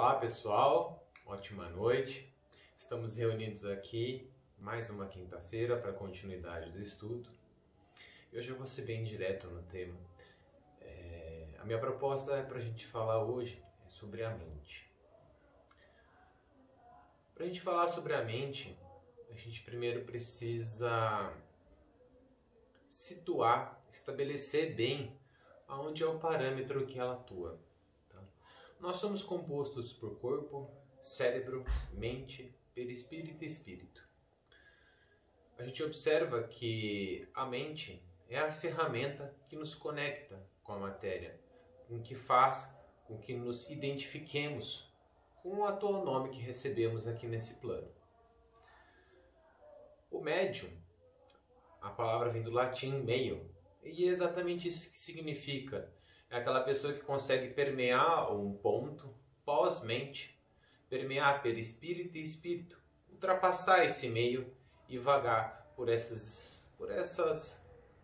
Olá pessoal, ótima noite. Estamos reunidos aqui mais uma quinta-feira para a continuidade do estudo. E hoje eu vou ser bem direto no tema. A minha proposta para a gente falar hoje é sobre a mente. Para a gente falar sobre a mente, a gente primeiro precisa situar, estabelecer bem aonde é o parâmetro que ela atua. Nós somos compostos por corpo, cérebro, mente, perispírito e espírito. A gente observa que a mente é a ferramenta que nos conecta com a matéria, com que faz com que nos identifiquemos com o atual nome que recebemos aqui nesse plano. O médium, a palavra vem do latim meio, e é exatamente isso que significa. É aquela pessoa que consegue permear um ponto pós-mente, permear perispírito e espírito, ultrapassar esse meio e vagar por essas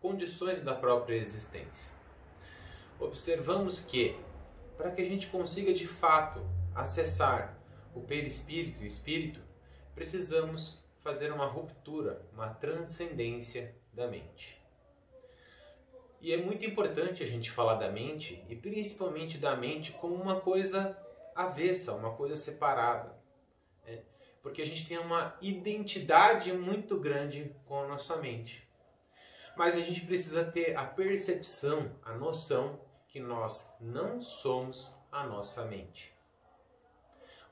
condições da própria existência. Observamos que, para que a gente consiga de fato acessar o perispírito e o espírito, precisamos fazer uma ruptura, uma transcendência da mente. E é muito importante a gente falar da mente, e principalmente da mente como uma coisa avessa, uma coisa separada. Porque a gente tem uma identidade muito grande com a nossa mente. Mas a gente precisa ter a percepção, a noção que nós não somos a nossa mente.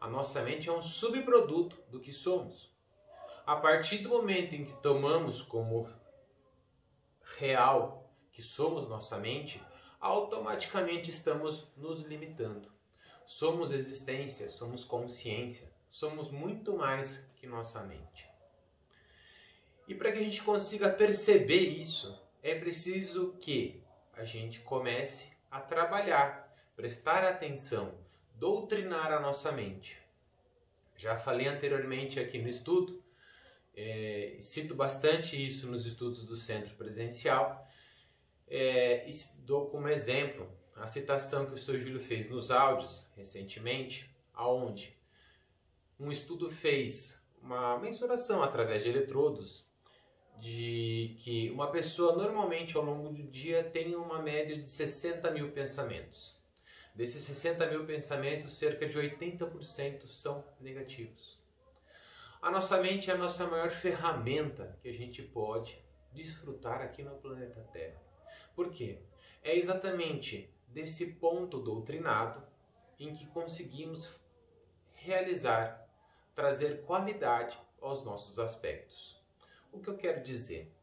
A nossa mente é um subproduto do que somos. A partir do momento em que tomamos como real que somos nossa mente, automaticamente estamos nos limitando. Somos existência, somos consciência, somos muito mais que nossa mente. E para que a gente consiga perceber isso, é preciso que a gente comece a trabalhar, prestar atenção, doutrinar a nossa mente. Já falei anteriormente aqui no estudo, cito bastante isso nos estudos do Centro Presencial. Dou como exemplo a citação que o Sr. Júlio fez nos áudios recentemente, aonde um estudo fez uma mensuração através de eletrodos de que uma pessoa normalmente ao longo do dia tem uma média de 60 mil pensamentos. Desses 60 mil pensamentos, cerca de 80% são negativos. A nossa mente é a nossa maior ferramenta que a gente pode desfrutar aqui no planeta Terra. Por quê? É exatamente desse ponto doutrinado em que conseguimos realizar, trazer qualidade aos nossos aspectos. O que eu quero dizer?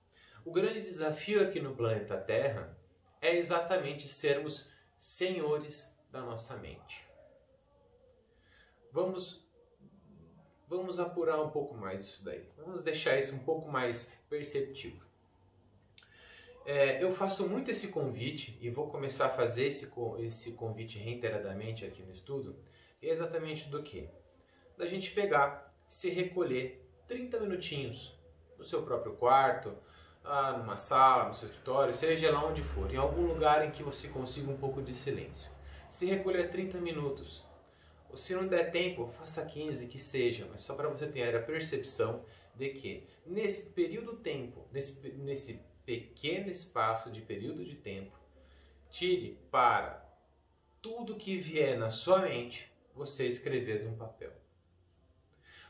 O grande desafio aqui no planeta Terra é exatamente sermos senhores da nossa mente. Vamos apurar um pouco mais isso daí. Vamos deixar isso um pouco mais perceptível. Eu faço muito esse convite e vou começar a fazer esse convite reiteradamente aqui no estudo. É exatamente do que? Da gente pegar, se recolher 30 minutinhos no seu próprio quarto, numa sala, no seu escritório, seja lá onde for, em algum lugar em que você consiga um pouco de silêncio. Se recolher 30 minutos. Ou se não der tempo, faça 15, que seja, mas só para você ter a percepção de que nesse período de tempo, nesse pequeno espaço de período de tempo, tire para tudo que vier na sua mente, você escrever num papel.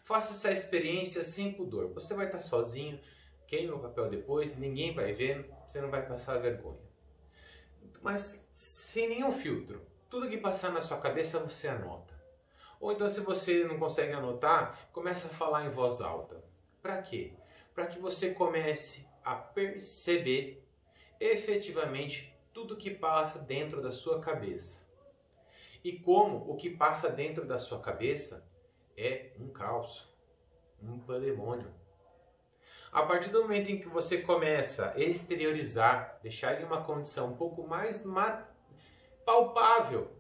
Faça essa experiência sem pudor. Você vai estar sozinho, queime o papel depois, ninguém vai ver, você não vai passar vergonha. Mas sem nenhum filtro. Tudo que passar na sua cabeça você anota. Ou então, se você não consegue anotar, começa a falar em voz alta. Para quê? Para que você comece a perceber efetivamente tudo que passa dentro da sua cabeça. E como o que passa dentro da sua cabeça é um caos, um pandemônio. A partir do momento em que você começa a exteriorizar, deixar em uma condição um pouco mais palpável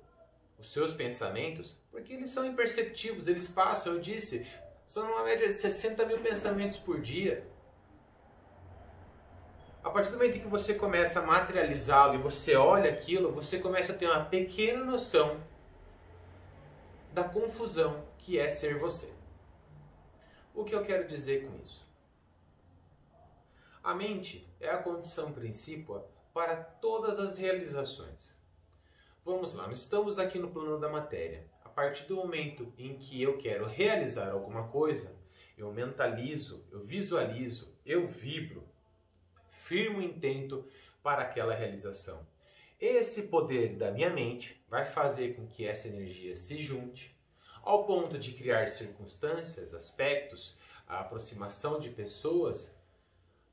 os seus pensamentos, porque eles são imperceptíveis, eles passam, eu disse, são uma média de 60 mil pensamentos por dia. A partir do momento em que você começa a materializá-lo e você olha aquilo, você começa a ter uma pequena noção da confusão que é ser você. O que eu quero dizer com isso? A mente é a condição principal para todas as realizações. Vamos lá, nós estamos aqui no plano da matéria. A partir do momento em que eu quero realizar alguma coisa, eu mentalizo, eu visualizo, eu vibro, firmo o intento para aquela realização. Esse poder da minha mente vai fazer com que essa energia se junte ao ponto de criar circunstâncias, aspectos, a aproximação de pessoas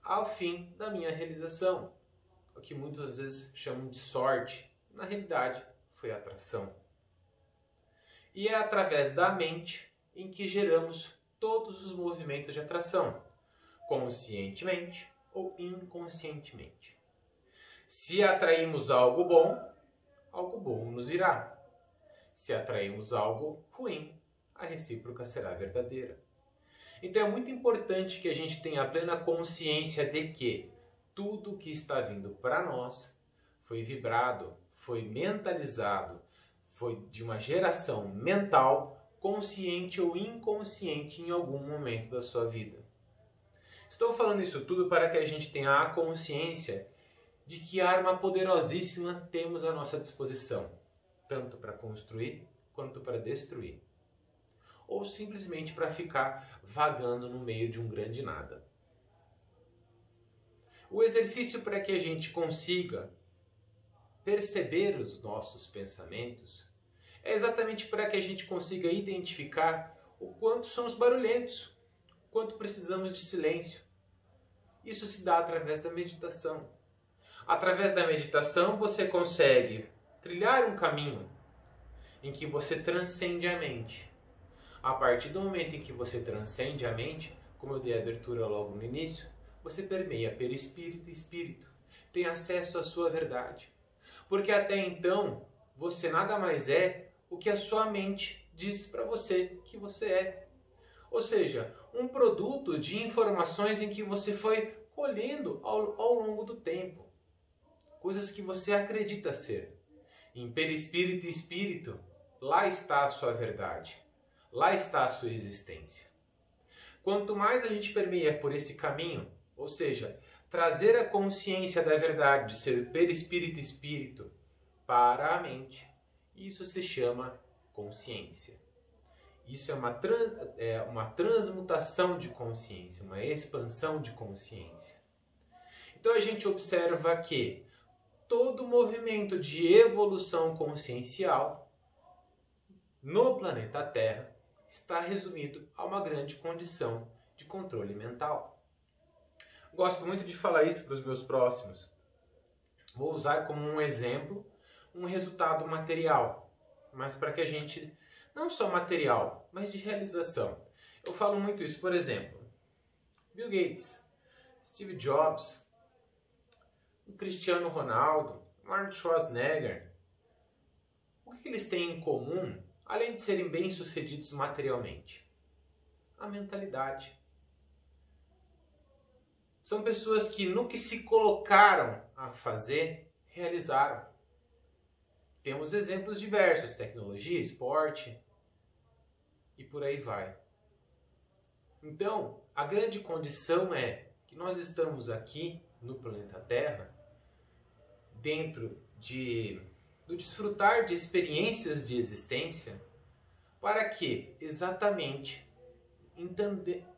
ao fim da minha realização. O que muitas vezes chamam de sorte, na realidade foi atração. E é através da mente em que geramos todos os movimentos de atração, conscientemente ou inconscientemente. Se atraímos algo bom nos virá. Se atraímos algo ruim, a recíproca será verdadeira. Então é muito importante que a gente tenha a plena consciência de que tudo que está vindo para nós foi vibrado, foi mentalizado, foi de uma geração mental, consciente ou inconsciente em algum momento da sua vida. Estou falando isso tudo para que a gente tenha a consciência de que arma poderosíssima temos à nossa disposição, tanto para construir quanto para destruir, ou simplesmente para ficar vagando no meio de um grande nada. O exercício para que a gente consiga perceber os nossos pensamentos é exatamente para que a gente consiga identificar o quanto somos barulhentos, o quanto precisamos de silêncio. Isso se dá através da meditação. Através da meditação você consegue trilhar um caminho em que você transcende a mente. A partir do momento em que você transcende a mente, como eu dei a abertura logo no início, você permeia perispírito e espírito, tem acesso à sua verdade. Porque até então, você nada mais é o que a sua mente diz para você que você é. Ou seja, um produto de informações em que você foi colhendo ao longo do tempo. Coisas que você acredita ser. Em perispírito e espírito, lá está a sua verdade. Lá está a sua existência. Quanto mais a gente permeia por esse caminho, ou seja, trazer a consciência da verdade de ser perispírito e espírito para a mente, isso se chama consciência. Isso é uma transmutação de consciência, uma expansão de consciência. Então a gente observa que todo movimento de evolução consciencial no planeta Terra está resumido a uma grande condição de controle mental. Gosto muito de falar isso para os meus próximos. Vou usar como um exemplo um resultado material, mas para que a gente, não só material, mas de realização. Eu falo muito isso, por exemplo, Bill Gates, Steve Jobs, o Cristiano Ronaldo, Arnold Schwarzenegger. O que eles têm em comum, além de serem bem-sucedidos materialmente? A mentalidade. São pessoas que no que se colocaram a fazer, realizaram. Temos exemplos diversos, tecnologia, esporte e por aí vai. Então, a grande condição é que nós estamos aqui no planeta Terra dentro do desfrutar de experiências de existência para que exatamente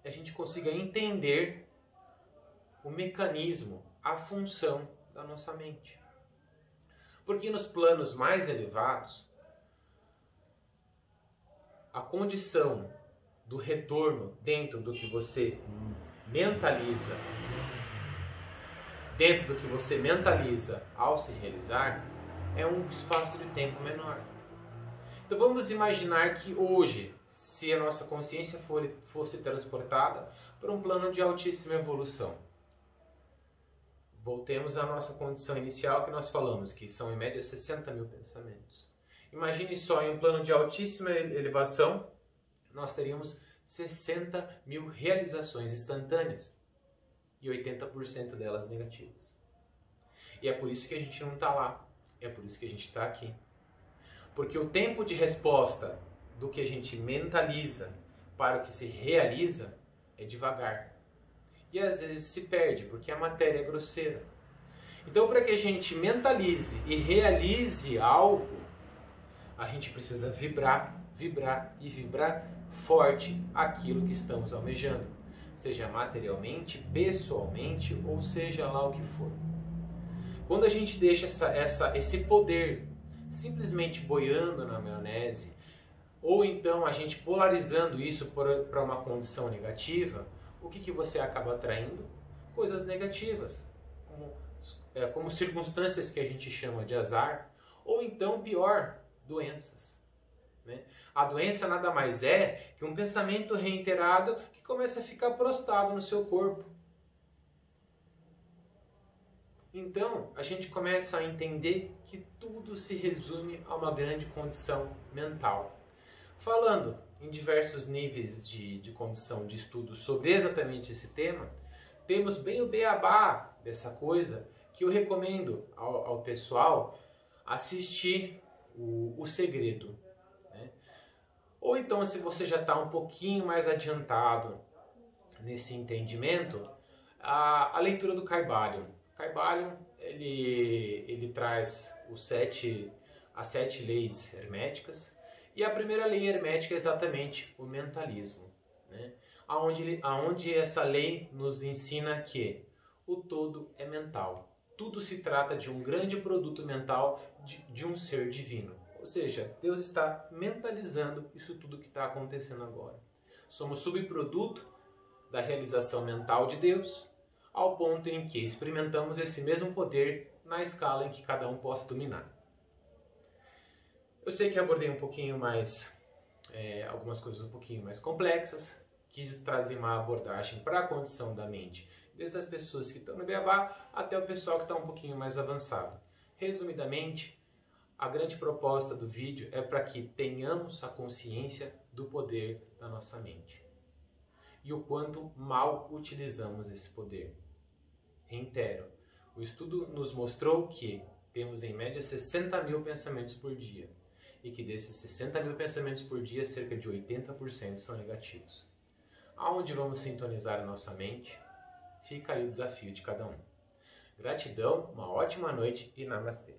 a gente consiga entender o mecanismo, a função da nossa mente. Porque nos planos mais elevados, a condição do retorno dentro do que você mentaliza, ao se realizar, é um espaço de tempo menor. Então vamos imaginar que hoje, se a nossa consciência fosse transportada para um plano de altíssima evolução. Voltemos à nossa condição inicial que nós falamos, que são em média 60 mil pensamentos. Imagine só, em um plano de altíssima elevação, nós teríamos 60 mil realizações instantâneas e 80% delas negativas. E é por isso que a gente não está lá, é por isso que a gente está aqui. Porque o tempo de resposta do que a gente mentaliza para o que se realiza é devagar. E às vezes se perde, porque a matéria é grosseira. Então, para que a gente mentalize e realize algo, a gente precisa vibrar, vibrar e vibrar forte aquilo que estamos almejando. Seja materialmente, pessoalmente, ou seja lá o que for. Quando a gente deixa esse poder simplesmente boiando na maionese, ou então a gente polarizando isso para uma condição negativa, o que você acaba atraindo? Coisas negativas, como circunstâncias que a gente chama de azar, ou então pior, doenças. Né? A doença nada mais é que um pensamento reiterado que começa a ficar prostrado no seu corpo. Então, a gente começa a entender que tudo se resume a uma grande condição mental. Falando em diversos níveis de condição de estudo sobre exatamente esse tema, temos bem o beabá dessa coisa que eu recomendo ao pessoal assistir o Segredo. Né? Ou então, se você já está um pouquinho mais adiantado nesse entendimento, a leitura do Kybalion. Kybalion, ele traz as 7 leis herméticas, e a primeira lei hermética é exatamente o mentalismo, né? Aonde essa lei nos ensina que o todo é mental. Tudo se trata de um grande produto mental de um ser divino. Ou seja, Deus está mentalizando isso tudo que está acontecendo agora. Somos subproduto da realização mental de Deus, ao ponto em que experimentamos esse mesmo poder na escala em que cada um possa dominar. Eu sei que abordei um pouquinho mais, algumas coisas um pouquinho mais complexas, quis trazer uma abordagem para a condição da mente, desde as pessoas que estão no beabá até o pessoal que está um pouquinho mais avançado. Resumidamente, a grande proposta do vídeo é para que tenhamos a consciência do poder da nossa mente e o quanto mal utilizamos esse poder. Reitero, o estudo nos mostrou que temos em média 60 mil pensamentos por dia e que desses 60 mil pensamentos por dia, cerca de 80% são negativos. Aonde vamos sintonizar a nossa mente? Fica aí o desafio de cada um. Gratidão, uma ótima noite e namastê.